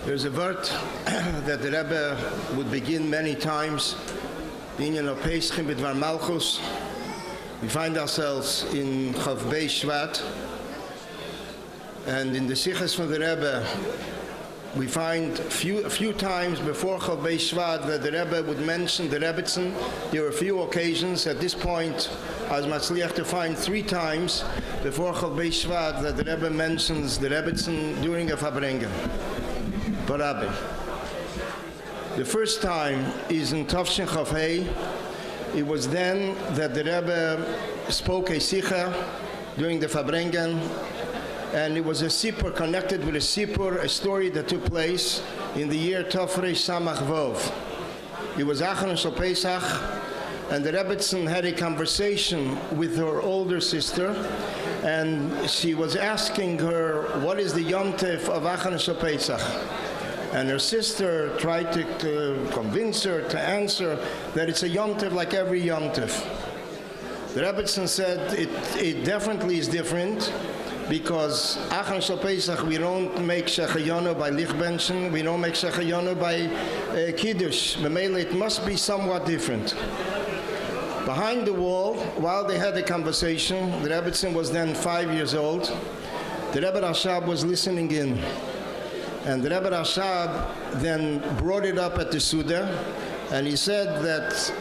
There's a word that the Rebbe would begin many times, the Inyan of Pesachim B'dvar Malchus. We find ourselves in Chaf Beis Shevat, and in the Sichos from the Rebbe, we find a few times before Chaf Beis Shevat that the Rebbe would mention the Rebbitzin. There were a few occasions. At this point, I was matzliach to find 3 times before Chaf Beis Shevat that the Rebbe mentions the Rebbitzin during a Farbrengen. Barabbeh. The first time is in Tafshin Chaf Hei. It was then that the Rebbe spoke a Sicha during the Farbrengen, and it was a Sipur connected with a Sipur, a story that took place in the year Tafrei Samach Vov. It was Achan Shel Pesach, and the Rebbitzin had a conversation with her older sister, and she was asking her, what is the Yom Tov of Achan Shel Pesach? And her sister tried to convince her to answer that it's a Yom Tov like every Yom Tov. The Rebbitzin said it definitely is different, because Achan Shel Pesach, we don't make Shechayonu by Lichbenchen, we don't make Shechayonu by Kiddush. B'meila, it must be somewhat different. Behind the wall, while they had the conversation, the Rebbitzin was then 5 years old. The Rebbe Rashab was listening in. And the Rebbe Rashab then brought it up at the Suda, and he said that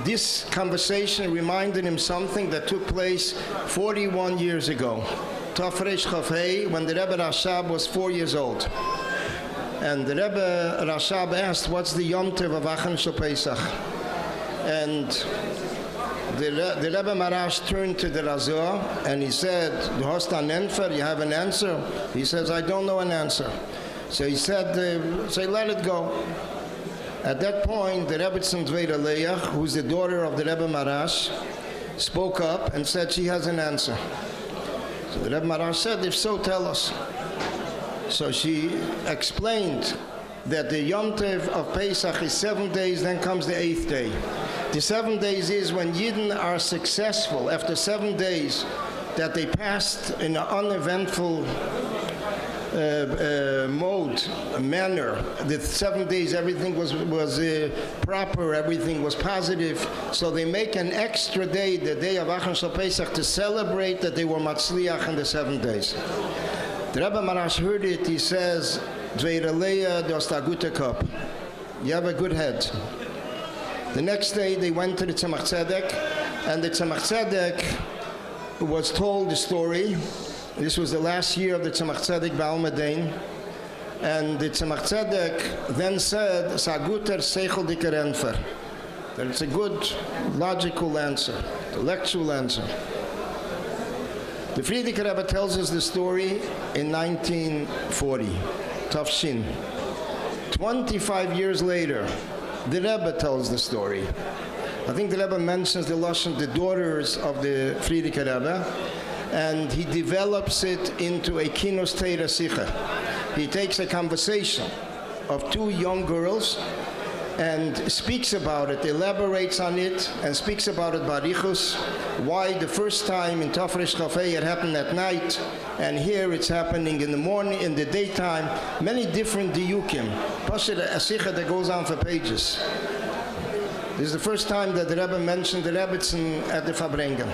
this conversation reminded him something that took place 41 years ago, Tafresh Chaf Hei, when the Rebbe Rashab was 4 years old. And the Rebbe Rashab asked, what's the Yom Tov of Achan Shel Pesach? And the Rebbe Marash turned to the Razor and he said, Du hast an Entfer, you have an answer? He says, I don't know an answer. So he said, say, let it go. At that point, the Rebbitzin Dveira Leach, who's the daughter of the Rebbe Marash, spoke up and said she has an answer. So the Rebbe Marash said, if so, tell us. So she explained that the Yom Tov of Pesach is 7 days, then comes the 8th day. The 7 days is when Yidden are successful after 7 days that they passed in an uneventful manner. The 7 days everything was proper, everything was positive. So they make an extra day, the day of Achan Shel Pesach, to celebrate that they were matzliach in the 7 days. The Rebbe Marash heard it. He says, Dveira Leah, du hast a gute Kopf. You have a good head. The next day they went to the Tzemach Tzedek, and the Tzemach Tzedek was told the story. This was the last year of the Tzemach Tzedek Ba'al Medain, and the Tzemach Tzedek then said, Saguter Seichel Diker Enfer. That it's a good, logical answer, intellectual answer. The Frierdiker Rebbe tells us the story in 1940, Tafshin. 25 years later, the Rebbe tells the story. I think the Rebbe mentions the Lashon, the daughters of the Frierdiker Rebbe, and he develops it into a Kinos Teira Sicha. He takes a conversation of 2 young girls and speaks about it, elaborates on it, and speaks about it barichus, why the first time in Tafresh Chaf Hei it happened at night, and here it's happening in the morning, in the daytime, many different diyukim. Pasha a sicha that goes on for pages. This is the first time that the Rebbe mentioned the Rebbitzin at the Farbrengen.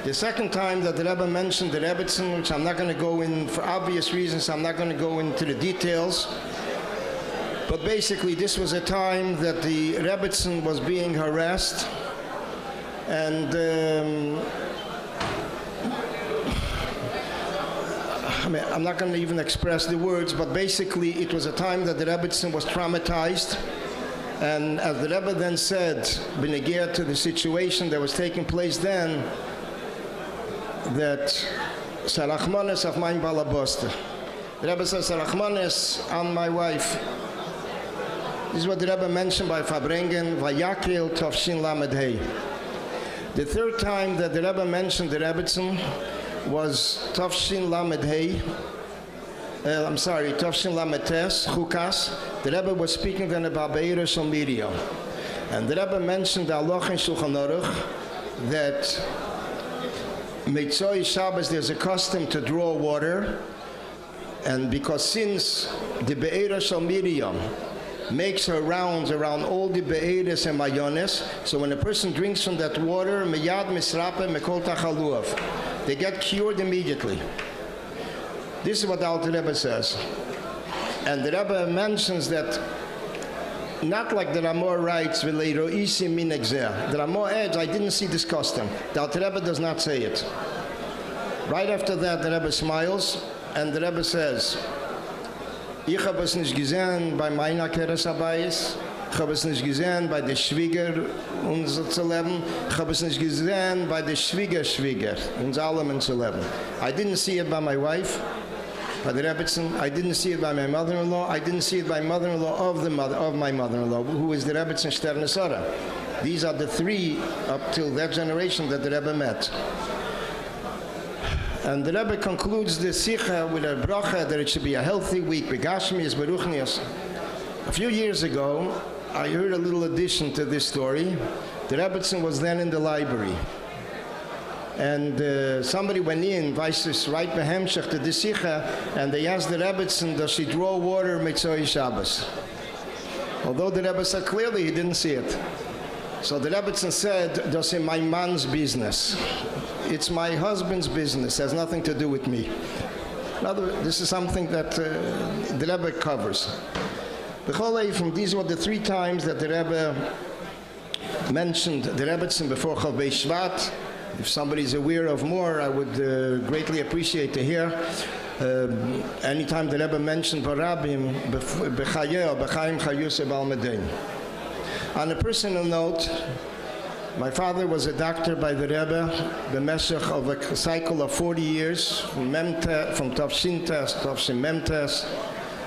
The second time that the Rebbe mentioned the Rebbitzin, which I'm not going to go in, for obvious reasons, I'm not going to go into the details, but basically this was a time that the Rebbitzin was being harassed, and I'm not going to even express the words, but basically it was a time that the Rebbitzin was traumatized. And as the Rebbe then said, b'negea to the situation that was taking place then, that Sarachmanes of mein Balaboste. The Rebbe says, Sarachmanes on my wife. This is what the Rebbe mentioned by Farbrengen, Vayakel Tafshin Lamed Hei. The third time that the Rebbe mentioned the Rebbitzin was Tafshin Lamed Hei. Tafshin Lamed Tes, Chukas. The Rebbe was speaking then about Be'er Shel Miriam. And the Rebbe mentioned the Aloch in Shulchan Aruch that Meitzoi Shabbos, there's a custom to draw water And because since the Be'era Shal Miriam makes her rounds around all the Be'eres and Mayones, so when a person drinks from that water, Meyad Misrape Mekol Tachaluav, they get cured immediately. This is what the Alter Rebbe says. And the Rebbe mentions that not like the Ramah writes, V'leiro isi min exer. The Ramah adds, I didn't see this custom. The Alter Rebbe does not say it. Right after that, the Rebbe smiles, and the Rebbe says, Ich habe es nicht gesehen bei meiner Keres Habayis, ich habe es nicht gesehen bei der Schwieger unser zu leben, ich habe es nicht gesehen bei der Schwieger uns allem zu leben. I didn't see it by my wife, by the Rebbetzin. I didn't see it by my mother-in-law. I didn't see it by mother-in-law of my mother-in-law, who is the Rebbetzin Sterne Sora. These are the three up till that generation that the Rebbe met. And the Rebbe concludes the Sikha with a bracha that it should be a healthy week. Begashmias, Beruchnias. A few years ago, I heard a little addition to this story. The Rebbetzin was then in the library. And somebody went in, Weiss right behemshach to the Sikha, and they asked the Rebbetzin, does she draw water Mitzvah Shabbos? Although the Rebbe said clearly he didn't see it. So the Rebbetzin said, that's in my man's business. It's my husband's business. It has nothing to do with me. This is something that the Rebbe covers. These were the three times that the Rebbe mentioned the Rebbetzin before Chaf Beis Shevat. If somebody is aware of more, I would greatly appreciate to hear. Anytime the Rebbe mentioned Barabim, B'chayim Chayus Ebal Medein. On a personal note, my father was a doctor by the Rebbe, the meshach of a cycle of 40 years, from Tavshin Test, Tavshin Mem Test,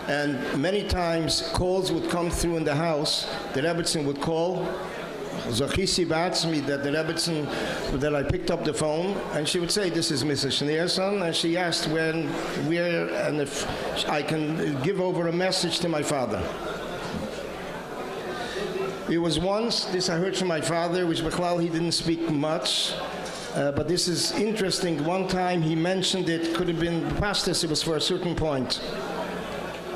and many times calls would come through in the house. The Rebbetzin would call, Zachisi Batzmi, that the Rebbetzin, that I picked up the phone, and she would say, this is Mrs. Schneerson, and she asked where, and if I can give over a message to my father. It was once, this I heard from my father, which Bechlal he didn't speak much, but this is interesting. One time he mentioned it, could have been past this, it was for a certain point,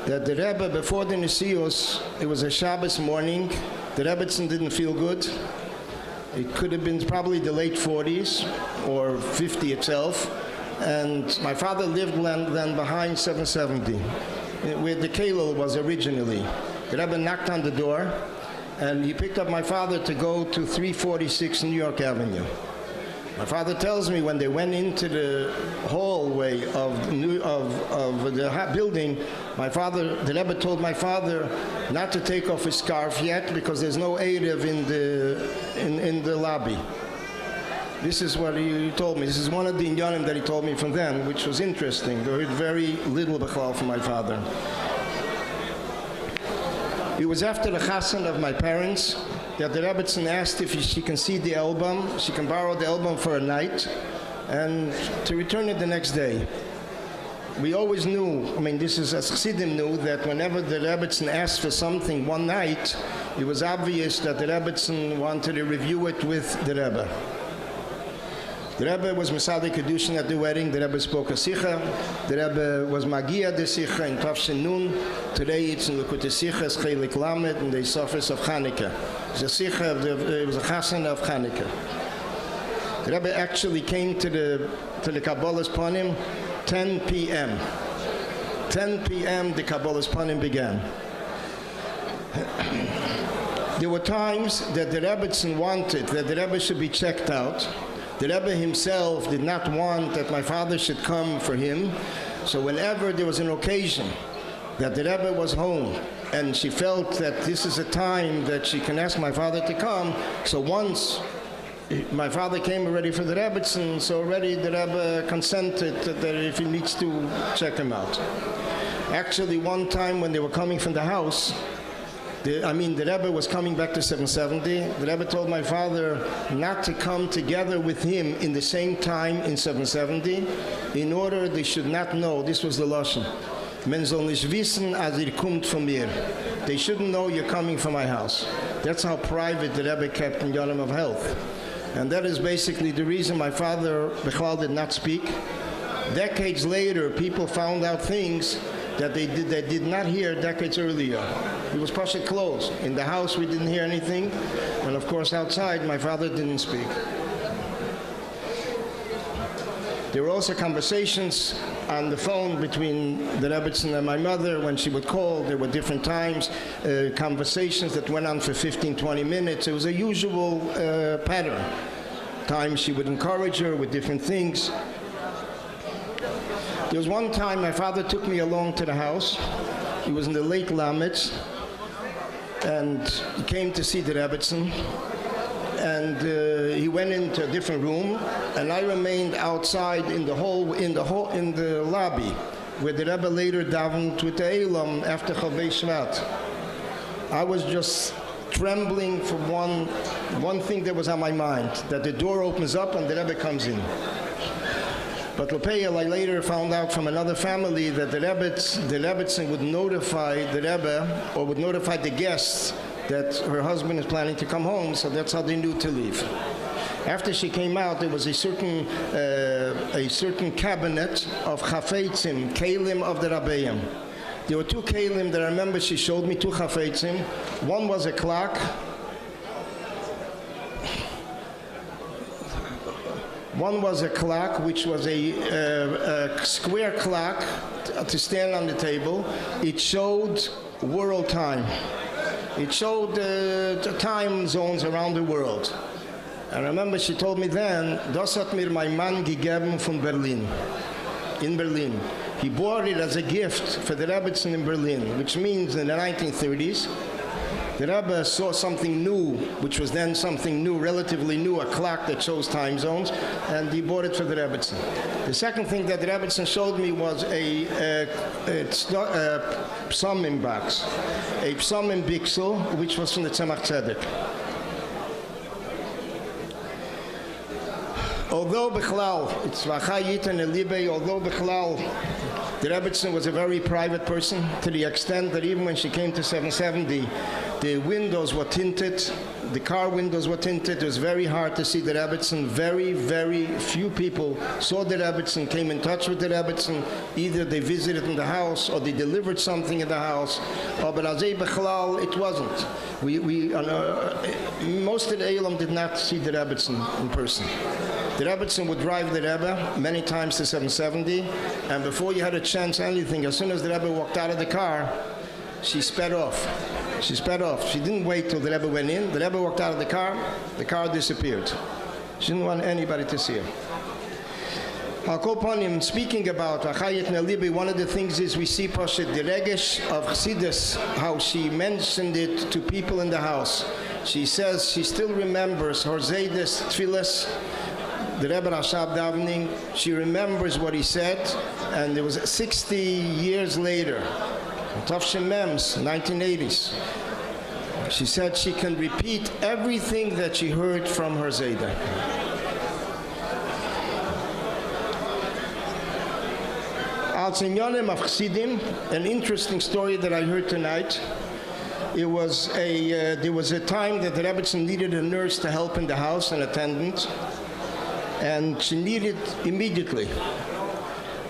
that the Rebbe, before the Nesios, it was a Shabbos morning, the Rebbetzin didn't feel good. It could have been probably the late 40s, or 50 itself, and my father lived then behind 770, where the Kalel was originally. The Rebbe knocked on the door, and he picked up my father to go to 346 New York Avenue. My father tells me when they went into the hallway of the building, the Rebbe told my father not to take off his scarf yet because there's no Erev in the lobby. This is what he told me. This is one of the inyanim that he told me from then, which was interesting. I heard very little b'chlal from my father. It was after the chassan of my parents that the Rebbetzin asked if she can see the album, she can borrow the album for a night, and to return it the next day. We always knew, this is as Chassidim knew, that whenever the Rebbetzin asked for something one night, it was obvious that the Rebbetzin wanted to review it with the Rebbe. The Rebbe was Masada Kedushin at the wedding. The Rebbe spoke a Sikha. The Rebbe was Magia de Sikha in Tafshin Nun. Today it's in Lekutei Sichas Chelik Lamed in the Sofis of Chanukah. It was a Chassan of Chanukah. The Rebbe actually came to the Kabbalah's Panim 10 p.m. 10 p.m. the Kabbalah's Panim began. There were times that the Rebbetzin wanted that the Rebbe should be checked out. The Rebbe himself did not want that my father should come for him. So whenever there was an occasion that the Rebbe was home and she felt that this is a time that she can ask my father to come, so once my father came already for the Rebbetzin, so already the Rebbe consented that if he needs to check him out. Actually, one time when they were coming from the house, the Rebbe was coming back to 770. The Rebbe told my father not to come together with him in the same time in 770, in order they should not know, this was the Lashon, men soll nicht wissen, als kommt von mir. They shouldn't know you're coming from my house. That's how private the Rebbe kept in Yonam of Health. And that is basically the reason my father, Bechlal, did not speak. Decades later, people found out things that they did not hear decades earlier. It was partially closed. In the house, we didn't hear anything. And of course, outside, my father didn't speak. There were also conversations on the phone between the Rebbetzin and my mother when she would call. There were different times, conversations that went on for 15, 20 minutes. It was a usual pattern. Times she would encourage her with different things. There was one time my father took me along to the house. He was in the late Lametz, and he came to see the Rebbetzin. And he went into a different room, and I remained outside in the lobby, where the Rebbe later davened with the Elam after Chaf Beis Shevat. I was just trembling for one thing that was on my mind, that the door opens up and the Rebbe comes in. But Lepeyel, I later found out from another family that the Rebbetzin would notify the Rebbe, or would notify the guests, that her husband is planning to come home, so that's how they knew to leave. After she came out, there was a certain cabinet of chafetzim, kelim of the Rabbeim. There were two kelim that I remember she showed me, two chafetzim. One was a clock. One was a clock, which was a square clock to stand on the table. It showed world time. It showed the time zones around the world. And I remember she told me then, das hat mir mein Mann gegeben von Berlin, in Berlin. He bought it as a gift for the Rebbetzin in Berlin, which means in the 1930s, the Rebbe saw something new, which was then something new, relatively new, a clock that shows time zones, and he bought it for the Rebbetzin. The second thing that the Rebbetzin showed me was a psalmim box, a psalmim bixel, which was from the Tzemach Tzedek. Although Bechlal, it's Vachayit and Elibe, although Bechlal, the Rebbetzin was a very private person, to the extent that even when she came to 770, the windows were tinted, the car windows were tinted. It was very hard to see the Rebbetzin. Very, very few people saw the Rebbetzin, came in touch with the Rebbetzin. Either they visited in the house or they delivered something in the house. But Azei Bechlal, it wasn't. Most of the Elam did not see the Rebbetzin in person. The Rebbetzin would drive the Rebbe many times to 770, and before you had a chance anything, as soon as the Rebbe walked out of the car, she sped off. She sped off. She didn't wait till the Rebbe went in. The Rebbe walked out of the car disappeared. She didn't want anybody to see her. I'll call upon him speaking about Achayit Nelibi. One of the things is we see Pashat the Regesh of Chassidus, how she mentioned it to people in the house. She says she still remembers her Zaydes Tfilas, the Rebbe Rashab davening. She remembers what he said, and it was 60 years later, Tafshin Mems, 1980s. She said she can repeat everything that she heard from her Zayda. Al Zinyonim of Chassidim, an interesting story that I heard tonight. There was a time that the Rebbetzin needed a nurse to help in the house, an attendant, and she needed immediately.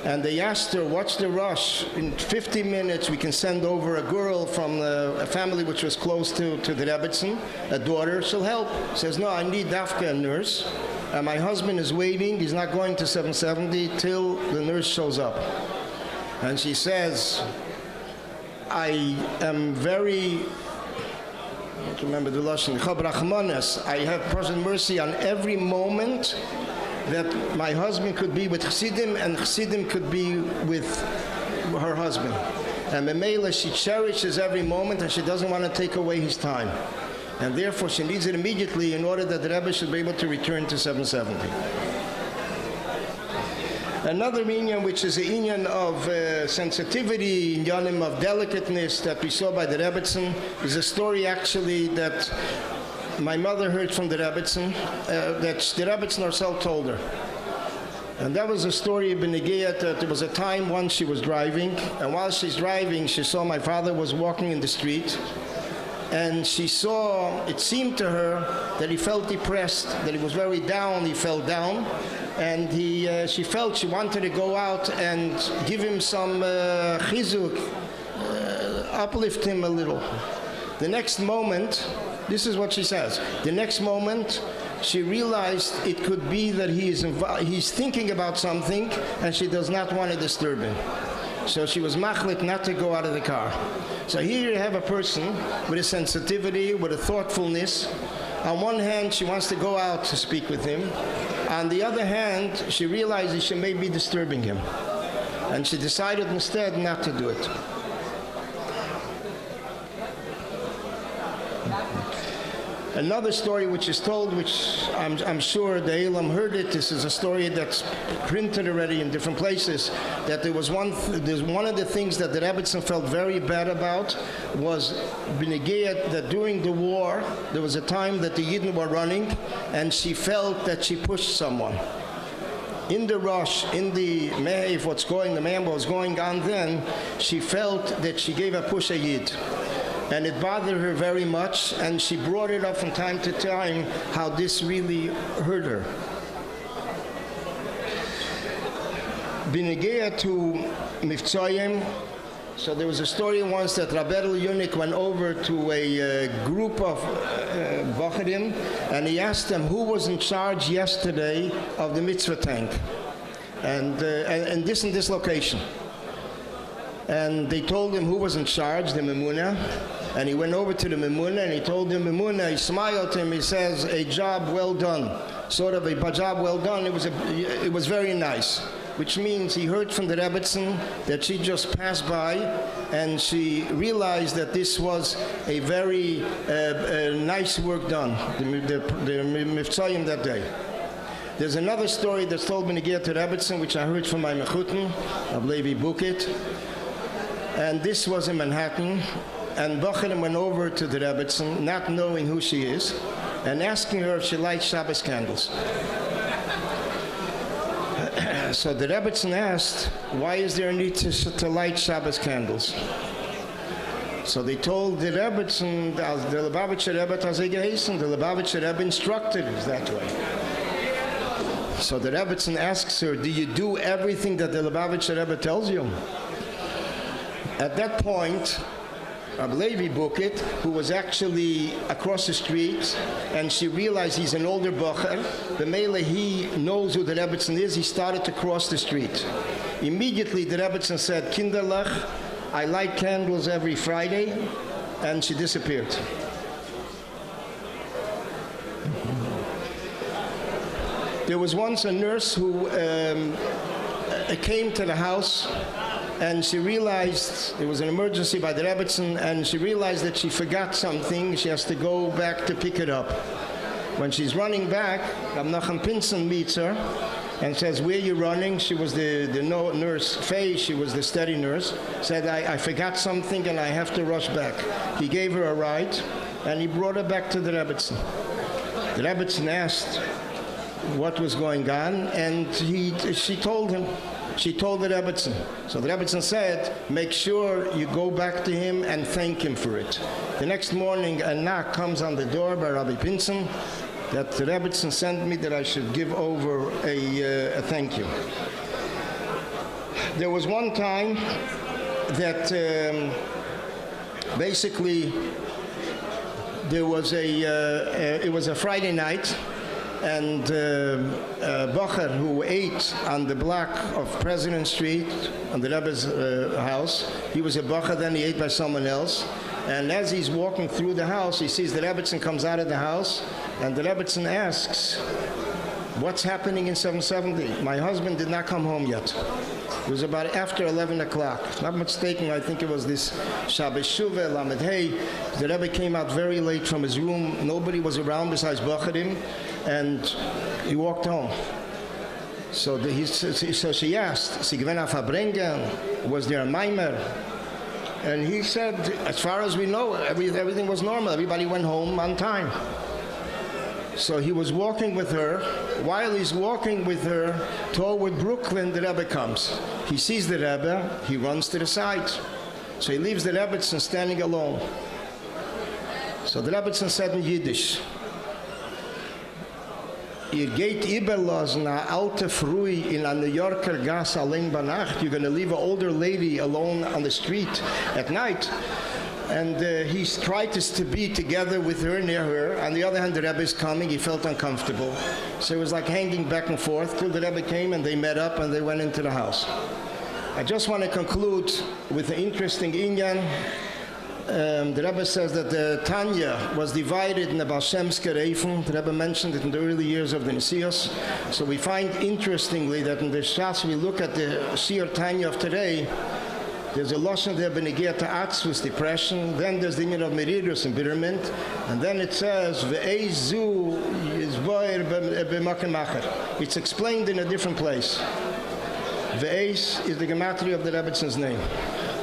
And they asked her, what's the rush? In 50 minutes, we can send over a girl from a family which was close to the Rebbetzin, a daughter, she'll help. Says, no, I need Dafka, a nurse. And my husband is waiting, he's not going to 770 till the nurse shows up. And she says, I am very, I don't remember the Lashon, I have present mercy on every moment that my husband could be with Chassidim and Chassidim could be with her husband. And Memela, she cherishes every moment and she doesn't want to take away his time. And therefore she needs it immediately in order that the Rebbe should be able to return to 770. Another inyan, which is the inyan of sensitivity, inyanim of delicateness that we saw by the Rebbetzin, is a story actually that my mother heard from the Rebbetzin, that the Rebbetzin herself told her. And that was a story of Benegiyat, that there was a time once she was driving, and while she's driving, she saw my father was walking in the street, and she saw, it seemed to her that he felt depressed, that he was very down, he fell down, and she felt she wanted to go out and give him some chizuk, uplift him a little. The next moment, this is what she says, the next moment she realized it could be that he's thinking about something and she does not want to disturb him. So she was machlit not to go out of the car. So here you have a person with a sensitivity, with a thoughtfulness. On one hand, she wants to go out to speak with him. On the other hand, she realizes she may be disturbing him. And she decided instead not to do it. Another story which is told, which I'm sure the Elam heard it, this is a story that's printed already in different places, that there's one of the things that the Rebbetzin felt very bad about was Benegiyat, that during the war, there was a time that the Yidden were running, and she felt that she pushed someone. In the rush, in the Mehev, the man was going on then, she felt that she gave a push a Yid. And it bothered her very much, and she brought it up from time to time, how this really hurt her. B'negea to Mivtzoyim, so there was a story once that Rabbi Zeligson went over to a group of Bocharim, and he asked them who was in charge yesterday of the mitzvah tank, and this location. And they told him who was in charge, the Memuna. And he went over to the Memuna and he told the Memuna, he smiled to him, he says, a job well done. Sort of a job well done. It was very nice. Which means he heard from the Rebbetzin that she just passed by and she realized that this was a very nice work done, the Mivtzayim that day. There's another story that's told me to get to Rebbetzin, which I heard from my Mechutin, of Levi Bukit. And this was in Manhattan. And Bocharim went over to the Rebbetzin, not knowing who she is, and asking her if she lights Shabbos candles. So the Rebbetzin asked, why is there a need to light Shabbos candles? So they told the Rebbetzin, the Lubavitcher Rebbe has geheißen, the Lubavitcher Rebbe instructed it that way. So the Rebbetzin asks her, do you do everything that the Lubavitcher Rebbe tells you? At that point, Rabbi Levi Bukit, who was actually across the street, and she realized he's an older bocher, the Mele, he knows who the Rebbetzin is, he started to cross the street. Immediately the Rebbetzin said, Kinderlach, I light candles every Friday, and she disappeared. There was once a nurse who came to the house, and she realized there was an emergency by the Rebbetzin, and she realized that she forgot something. She has to go back to pick it up. When she's running back, Rab Nachum Pinson meets her and says, where are you running? She was the nurse, Faye, she was the steady nurse, said, I forgot something and I have to rush back. He gave her a ride, and he brought her back to the Rebbetzin. The Rebbetzin asked what was going on, and she told him. She told the Rebbetzin. So the Rebbetzin said, make sure you go back to him and thank him for it. The next morning, a knock comes on the door by Rabbi Pinson that the Rebbetzin sent me that I should give over a thank you. There was one time that basically there was it was a Friday night, and Bocher, who ate on the block of President Street, on the Rebbe's house, he was a Bocher, then he ate by someone else. And as he's walking through the house, he sees the Rebbetzin comes out of the house, and the Rebbetzin asks, what's happening in 770? My husband did not come home yet. It was about after 11 o'clock. If I'm not mistaken, I think it was this Shabbos Shuvah, Lamed Hey. The Rebbe came out very late from his room. Nobody was around besides Bocherim, and he walked home. So she asked, Sie gewen auf Farbrengen? Was there a Maimer? And he said, as far as we know, everything was normal. Everybody went home on time. So he was walking with her. While he's walking with her toward Brooklyn, the Rebbe comes. He sees the Rebbe. He runs to the side. So he leaves the Rebbetzin standing alone. So the Rebbetzin said in Yiddish, ihr geht überlassen eine alte Frau in a New Yorker Gas allein bei Nacht. You're going to leave an older lady alone on the street at night. And he tried to be together with her, near her. On the other hand, the Rebbe is coming. He felt uncomfortable. So it was like hanging back and forth till the Rebbe came and they met up and they went into the house. I just want to conclude with an interesting inyan. The Rebbe says that the Tanya was divided in the Baal Shem's Reifen. The Rebbe mentioned it in the early years of the Nesios. So we find interestingly that in the Shas we look at the Shir Tanya of today, there's a Lashon there benegiat to Atzvus, depression. Then there's the union of Meridus, embitterment. And then it says, Ve'ezu yizboir b'makom acher. It's explained in a different place. Ve'ez is the gematria of the Rebbetzon's name.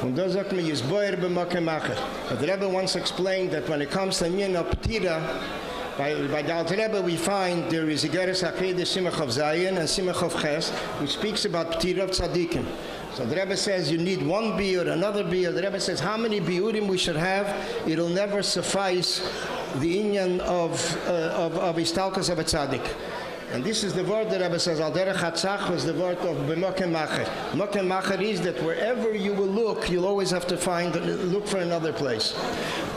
Und da sagt man, Yisboyer b'makom acher. But the Rebbe once explained that when it comes to Inyan of Petira, by the Alter Rebbe we find there is a Geras HaKedah Simach of Zayin and Simach of Ches, which speaks about Petira of Tzadikim. So the Rebbe says you need one biur, another biur. The Rebbe says how many biurim we should have. It'll never suffice the Inyan of Istalkus of a Tzadik. And this is the word that Rebbe says, Al derech hatzach was the word of b'mokem macher. Mokem macher is that wherever you will look, you'll always have to look for another place.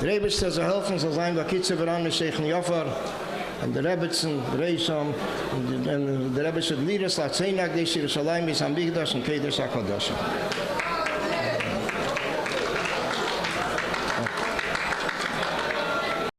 The Rebbe says, a helfen soll sein, vakitze veran Sheikh Yafar, and the Rebbetzin, the Reisham, and the Rebbe should lead us, Latzein Agdesh Yerushalayim, Yisam Bigdash, and Kedesh HaKadosh.